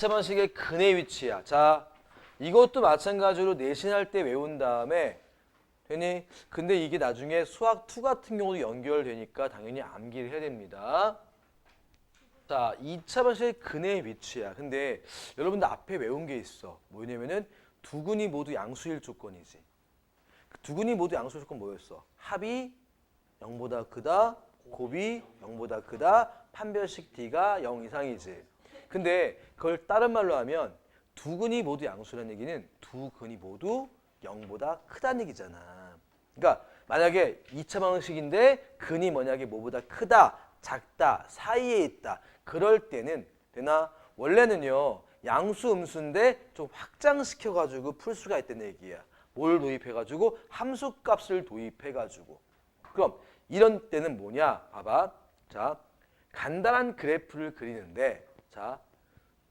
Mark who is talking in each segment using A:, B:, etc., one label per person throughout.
A: 2차 방식의 근의 위치야. 자, 이것도 마찬가지로 내신할 때 외운 다음에 되니? 근데 이게 나중에 수학 2 같은 경우도 연결되니까 당연히 암기를 해야 됩니다. 자, 2차 방식의 근의 위치야. 근데 여러분들 앞에 외운 게 있어. 뭐냐면은 두 근이 모두 양수일 조건이지. 두 근이 모두 양수일 조건 뭐였어? 합이 0보다 크다, 곱이 0보다 크다, 판별식 D가 0 이상이지. 근데 그걸 다른 말로 하면 두 근이 모두 양수라는 얘기는 두 근이 모두 0보다 크다는 얘기잖아. 그러니까 만약에 2차 방식인데 근이 만약에 뭐보다 크다, 작다, 사이에 있다. 그럴 때는 되나? 원래는요. 양수 음수인데 좀 확장시켜가지고 풀 수가 있다는 얘기야. 뭘 도입해가지고? 함수값을 도입해가지고. 그럼 이런 때는 뭐냐? 봐봐. 자, 간단한 그래프를 그리는데 자,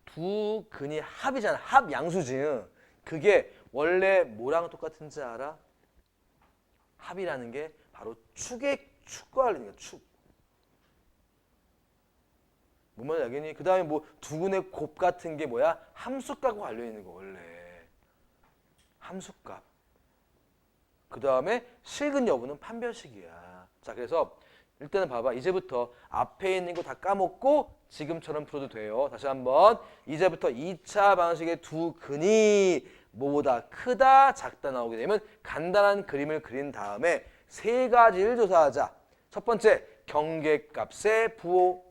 A: 두 근이 합이잖아. 합 양수지. 그게 원래 뭐랑 똑같은지 알아? 합이라는 게 바로 축과 관련이야. 축. 뭔 말인지 알겠니? 그 다음에 뭐 두 근의 곱 같은 게 뭐야? 함수값과 관련있는 거 원래. 함수값. 그 다음에 실근 여부는 판별식이야. 자, 그래서 일단은 봐봐. 이제부터 앞에 있는 거 다 까먹고 지금처럼 풀어도 돼요. 다시 한번. 이제부터 2차 방식의 두 근이 뭐보다 크다, 작다 나오게 되면 간단한 그림을 그린 다음에 세 가지를 조사하자. 첫 번째, 경계값의 부호.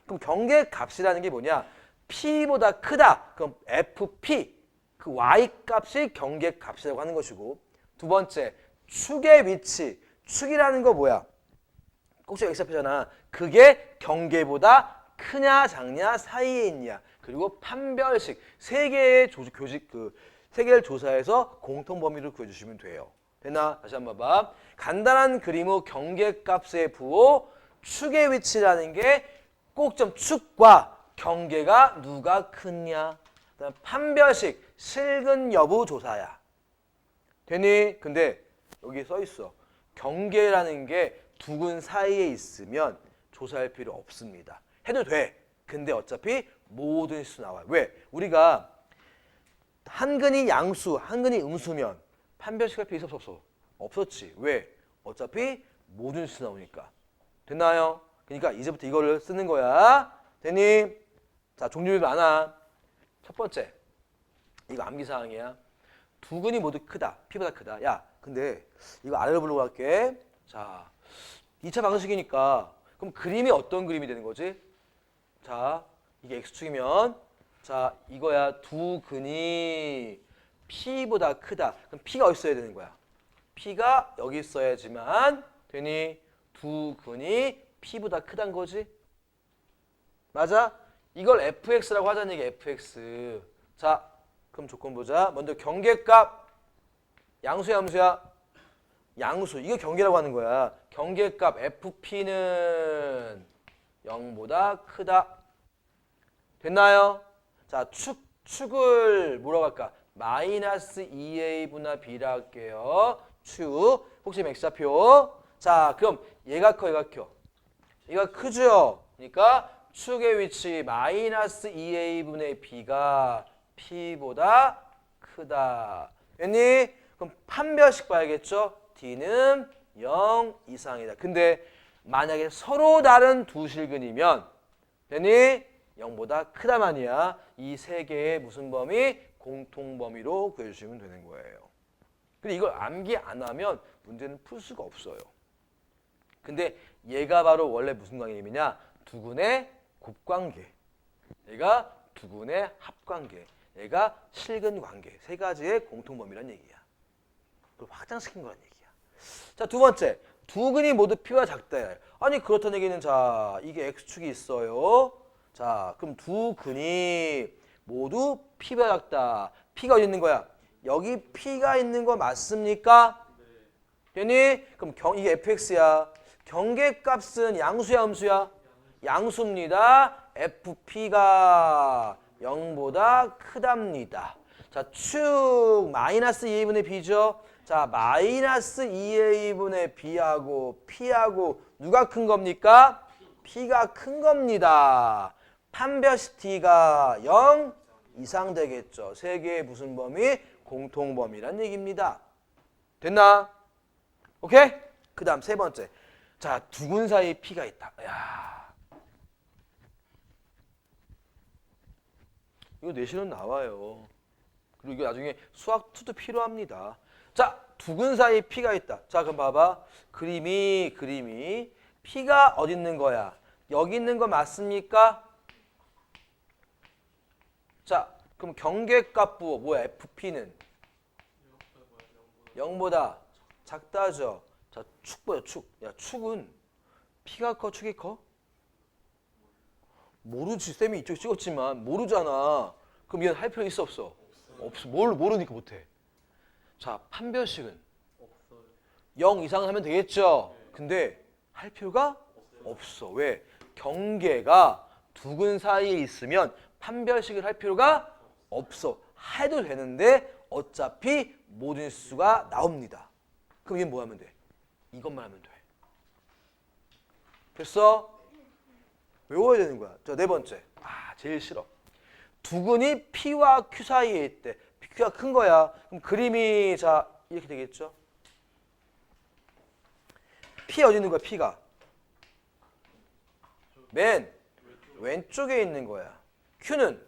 A: 그럼 경계값이라는 게 뭐냐? P보다 크다. 그럼 FP. 그 Y값이 경계값이라고 하는 것이고. 두 번째, 축의 위치. 축이라는 거 뭐야? 꼭지가 X좌표잖아. 그게 경계보다 크냐 작냐 사이에 있냐. 그리고 판별식. 세 개의 세 개를 조사해서 공통 범위를 구해주시면 돼요. 됐나? 다시 한번 봐봐. 간단한 그림 후 경계값의 부호, 축의 위치라는 게 꼭점 축과 경계가 누가 크냐. 그다음 판별식, 실근 여부 조사야. 되니? 근데 여기 써 있어. 경계라는 게 두 근 사이에 있으면 조사할 필요 없습니다. 해도 돼. 근데 어차피 모든 수 나와요. 왜? 우리가 한 근이 양수, 한 근이 음수면 판별식 할 필요 있어 없어? 없었지. 왜? 어차피 모든 수 나오니까. 됐나요? 그러니까 이제부터 이거를 쓰는 거야. 됐니? 자, 종류가 많아. 첫 번째. 이거 암기사항이야. 두 근이 모두 크다. P보다 크다. 야, 근데 이거 아래로 보려고 할게. 자, 2차 방식이니까 그럼 그림이 어떤 그림이 되는 거지? 자, 이게 X축이면 자, 이거야. 두 근이 P보다 크다. 그럼 P가 어디 있어야 되는 거야? P가 여기 있어야지만 되니 두 근이 P보다 크단 거지? 맞아? 이걸 fx라고 하자는 얘기 fx. 자, 그럼 조건 보자. 먼저 경계값. 양수야 함수야? 양수. 이거 경계라고 하는 거야. 경계값 fp는 0보다 크다. 됐나요? 자, 축을 뭐라고 할까? 마이너스 2a 분의 b라 할게요. 축. 혹시 X좌표. 자, 그럼 얘가 커, 얘가 커? 얘가 크죠? 그러니까 축의 위치 마이너스 2a 분의 b가 p보다 크다. 됐니? 그럼 판별식 봐야겠죠? d는 0 이상이다. 근데 만약에 서로 다른 두 실근이면 됐니? 0보다 크다만이야. 이 세 개의 무슨 범위? 공통범위로 구해주시면 되는 거예요. 근데 이걸 암기 안 하면 문제는 풀 수가 없어요. 근데 얘가 바로 원래 무슨 관계이냐? 두 근의 곱관계. 얘가 두 근의 합관계. 얘가 실근 관계. 세 가지의 공통범위란 얘기야. 그걸 확장시킨 거란 얘기야. 자, 두 번째. 두 근이 모두 P가 작다. 아니 그렇다는 얘기는 자, 이게 X축이 있어요. 자, 그럼 두 근이 모두 P가 작다. P가 어디 있는 거야? 여기 P가 있는 거 맞습니까? 되니? 그럼 이게 fx야. 경계값은 양수야 음수야? 양수입니다. fp가 0보다 크답니다. 자, 축 마이너스 2a분의 b죠. 자, 마이너스 2a분의 b하고 p하고 누가 큰 겁니까? p가 큰 겁니다. 판별식 t가 0 이상 되겠죠. 세 개의 무슨 범위? 공통범위란 얘기입니다. 됐나? 오케이? 그 다음 세 번째. 자, 두 근 사이에 P가 있다. 야, 이거 내신은 나와요. 그리고 이거 나중에 수학 2도 필요합니다. 자, 두 근 사이에 P가 있다. 자, 그럼 봐봐. 그림이 P가 어디 있는 거야? 여기 있는 거 맞습니까? 자, 그럼 경계값 부호 뭐야? FP는 0보다 작다죠. 자, 축 뭐야? 축. 야, 축은 P가 커, 축이 커? 모르지. 쌤이 이쪽 찍었지만 모르잖아. 그럼 얘는 할 필요 있어 없어? 없어. 뭘 모르니까 못해. 자, 판별식은 0 이상 하면 되겠죠. 근데 할 필요가 없어. 왜? 경계가 두 근 사이에 있으면 판별식을 할 필요가 없어. 해도 되는데 어차피 모든 수가 나옵니다. 그럼 얘는 뭐 하면 돼? 이것만 하면 돼. 됐어? 외워야 되는 거야. 자, 네 번째. 아, 제일 싫어. 두 근이 P와 Q 사이에 있대. Q가 큰 거야. 그럼 그림이 자 이렇게 되겠죠? P 어디 있는 거야? P가 맨 왼쪽에 있는 거야. Q는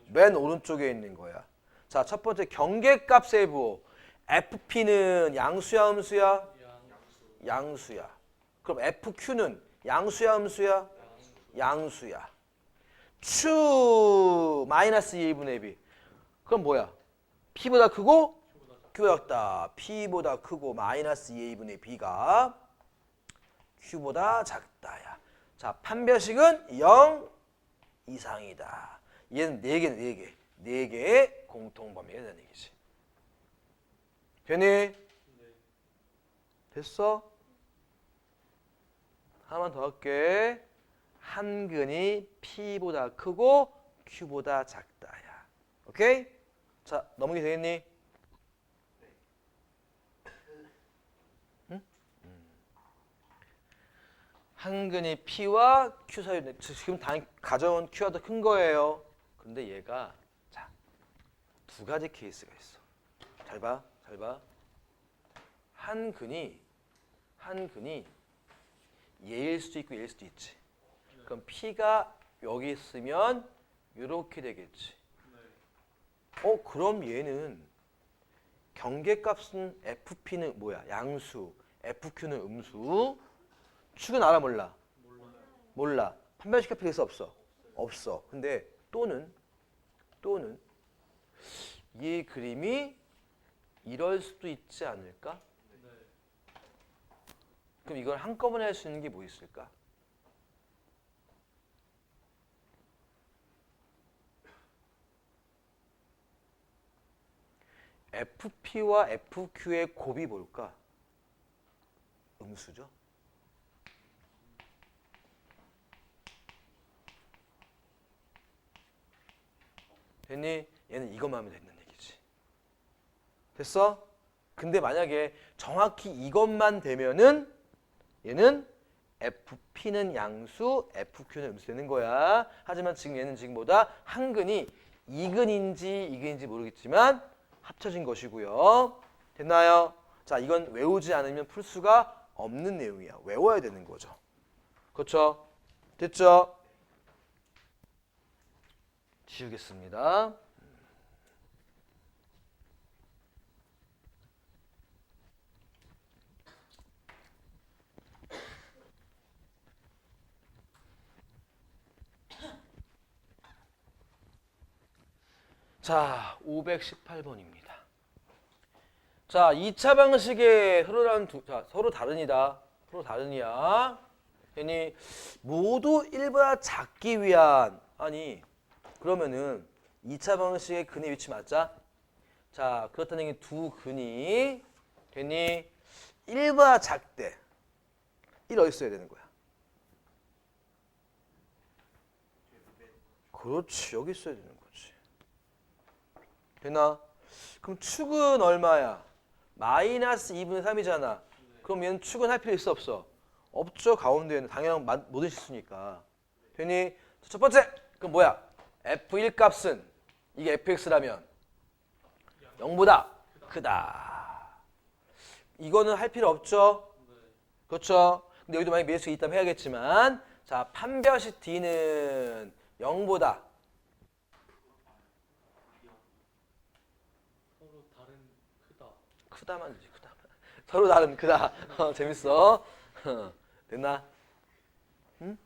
A: 맨 오른쪽에 있는 거야. 자, 첫 번째 경계값의 부호. FP는 양수야, 음수야? 양수야. 그럼 FQ는 양수야, 음수야? 양수야. 추 마이너스 2분의 B. 그럼 뭐야? P보다 크고 Q보다 작다. P보다 크고 마이너스 2분의 B가 Q보다 작다야. 자, 판별식은 0 이상이다. 얘는 4개. 4개의 공통범위가 된다는 얘기지. 되니? 됐어? 하나만 더 할게. 한 근이 P보다 크고 Q보다 작다야. 오케이? 자, 넘어게 되겠니? 응? 한 근이 P와 Q 사이, 지금 당연히 가져온 Q가 더 큰 거예요. 근데 얘가 자, 두 가지 케이스가 있어. 잘 봐. 한 근이 얘일 수도 있고 얘일 수도 있지. 그럼 P가 여기 있으면 이렇게 되겠지. 그럼 얘는 경계값은 FP는 뭐야? 양수. FQ는 음수. 축은 알아 몰라? 몰라. 판별식할 필요 있어 없어? 없어. 근데 또는 이 그림이 이럴 수도 있지 않을까? 그럼 이걸 한꺼번에 할 수 있는 게 뭐 있을까? FP와 FQ의 곱이 뭘까? 음수죠. 됐니? 얘는 이것만 하면 된다는 얘기지. 됐어? 근데 만약에 정확히 이것만 되면은 얘는 FP는 양수, FQ는 음수 되는 거야. 하지만 지금 얘는 지금보다 한 근이 2근인지 2근인지 모르겠지만 합쳐진 것이고요. 됐나요? 자, 이건 외우지 않으면 풀 수가 없는 내용이야. 외워야 되는 거죠. 그렇죠? 됐죠? 지우겠습니다. 자, 518번입니다. 자, 2차 방식의 서로 다르니다. 서로 다르냐? 괜히 모두 1보다 작기 위한 그러면은 2차 방식의 근의 위치 맞자? 자, 그렇다는 얘기 두 근이 괜히 1보다 작대. 1 어디 있어야 되는 거야? 그렇지, 여기 있어야 되는 거지. 되나? 그럼 축은 얼마야? 마이너스 2분의 3이잖아. 그럼 얘는 축은 할 필요 있어 없어? 없죠. 가운데에는 당연한 모든 실수니까. 되니? 첫 번째, 그럼 뭐야? F1 값은 이게 fx라면 0보다 크다. 이거는 할 필요 없죠? 그렇죠? 근데 여기도 만약에 밀수 있다면 해야겠지만 자, 판별식 D는 0보다
B: 서로 다른 크다.
A: 크다만 되지, 크다. 서로 다른 크다. 재밌어. 됐나? 응?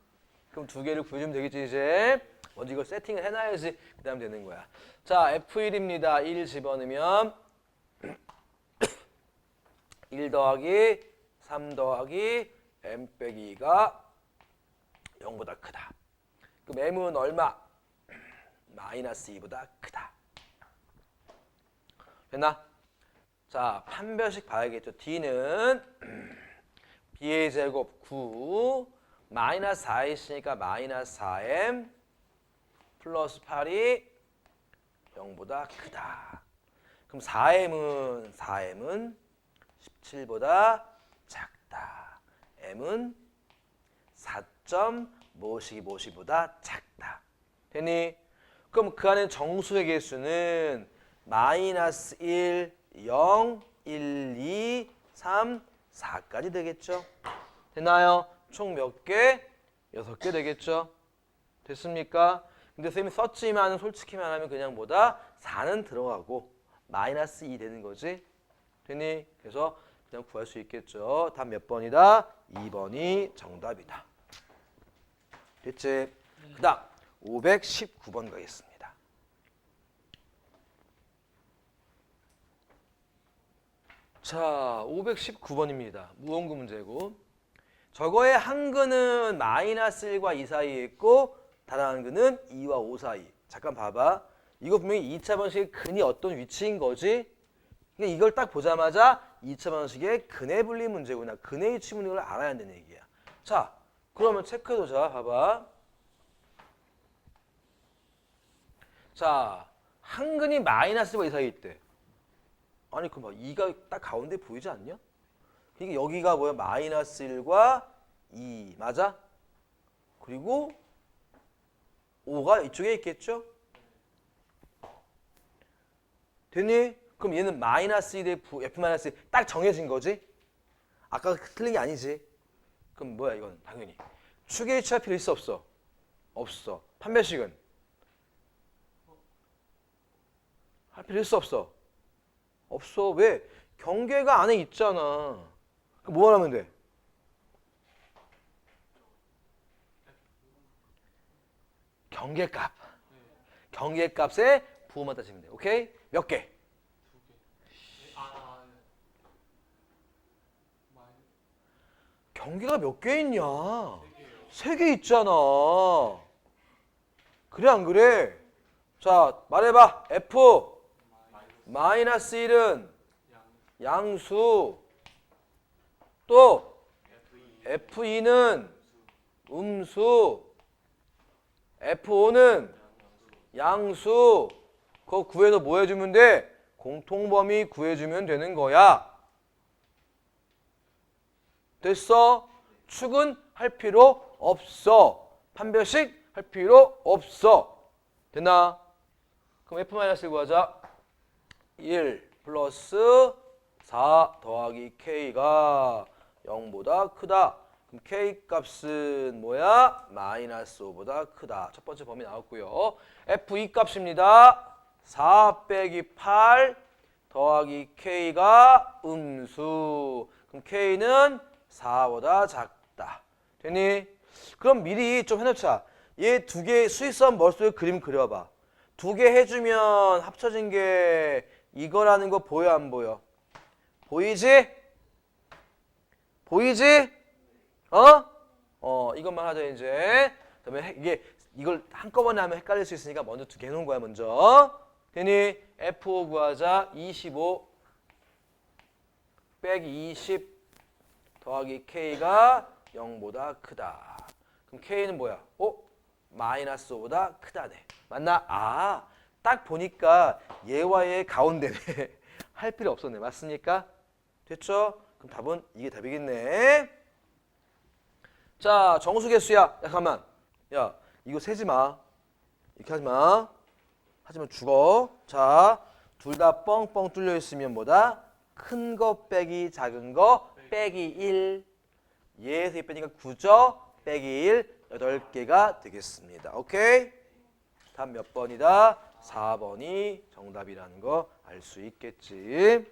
A: 그럼 두 개를 구해주면 되겠지, 이제. 먼저 이걸 세팅을 해놔야지 그 다음 되는 거야. 자, F1입니다. 1 집어넣으면 1 더하기 3 더하기 m 빼기 2가 0보다 크다. 그럼 m은 얼마? 마이너스 2보다 크다. 됐나? 자, 판별식 봐야겠죠. D는 B의 제곱 9 마이너스 4 있으니까 마이너스 4m 플러스 8이 0보다 크다. 그럼 4m은 17보다 작다. m은 4.5보다 작다. 됐니? 그럼 그 안에 정수의 개수는 마이너스 1, 0, 1, 2, 3, 4까지 되겠죠? 됐나요? 총 몇 개? 6개 되겠죠? 됐습니까? 근데 선생님이 썼지만 솔직히 말하면 그냥 뭐다? 4는 들어가고 마이너스 2 되는 거지? 됐니? 그래서 그냥 구할 수 있겠죠? 답 몇 번이다? 2번이 정답이다. 됐지? 그 다음 519번 가겠습니다. 자, 519번입니다. 무언구 문제고 저거의 한 근은 마이너스 1과 2 사이에 있고 다른 한 근은 2와 5 사이. 잠깐 봐봐. 이거 분명히 2차 방식의 근이 어떤 위치인 거지? 그러니까 이걸 딱 보자마자 2차 방식의 근의 분리 문제구나. 근의 위치 문제를 알아야 한다는 얘기야. 자, 그러면 체크해보자. 봐봐. 자, 한 근이 마이너스 1과 2 사이에 있대. 아니 그럼 2가 딱 가운데 보이지 않냐? 그러니까 여기가 뭐야? 마이너스 1과 2 맞아? 그리고 5가 이쪽에 있겠죠? 됐니? 그럼 얘는 마이너스 1에 F 마이너스 1 딱 정해진 거지? 아까 틀린 게 아니지? 그럼 뭐야 이건 당연히 축의 위치할 필요 있어 없어? 없어. 판별식은? 할 필요 있어 없어? 없어. 왜? 경계가 안에 있잖아. 그럼 뭐 하면 돼? 경계값. 경계값에 부호만 따지면 돼. 오케이? 몇 개?
B: 2개.
A: 경계가 몇 개 있냐? 3개 있잖아. 그래 안 그래? 자, 말해봐. F 마이너스 1은 양수 또 F2는 음수 F5는 양수. 그거 구해서 뭐 해주면 돼? 공통범위 구해주면 되는 거야. 됐어? 축은 할 필요 없어. 판별식 할 필요 없어. 됐나? 그럼 F-1 구하자. 1 플러스 4 더하기 K가 0보다 크다. 그럼 K 값은 뭐야? 마이너스 5보다 크다. 첫 번째 범위 나왔고요. F2 값입니다. 4 빼기 8 더하기 K가 음수. 그럼 K는 4보다 작다. 됐니? 그럼 미리 좀 해놓자. 얘 두 개 수익선 머릿속에 그림 그려봐. 두 개 해주면 합쳐진 게 이거라는 거 보여 안 보여? 보이지? 보이지? 이것만 하자 이제. 그다음에 이걸 한꺼번에 하면 헷갈릴 수 있으니까 먼저 두 개 해놓은 거야 먼저. 되니 F5 구하자. 25 빼기 20 더하기 K가 0보다 크다. 그럼 K는 뭐야? 마이너스 5보다 크다네. 맞나? 딱 보니까 얘와 얘 가운데네. 할 필요 없었네. 맞습니까? 됐죠? 그럼 답은 이게 답이겠네. 자, 정수개수야. 야, 잠깐만. 야, 이거 세지 마. 이렇게 하지 마. 하지만 죽어. 자, 둘 다 뻥뻥 뚫려 있으면 뭐다? 큰 거 빼기 작은 거 빼기 1. 얘에서 이 빼니까 9죠? 빼기 1. 8개가 되겠습니다. 오케이? 답 몇 번이다? 4번이 정답이라는 거 알 수 있겠지.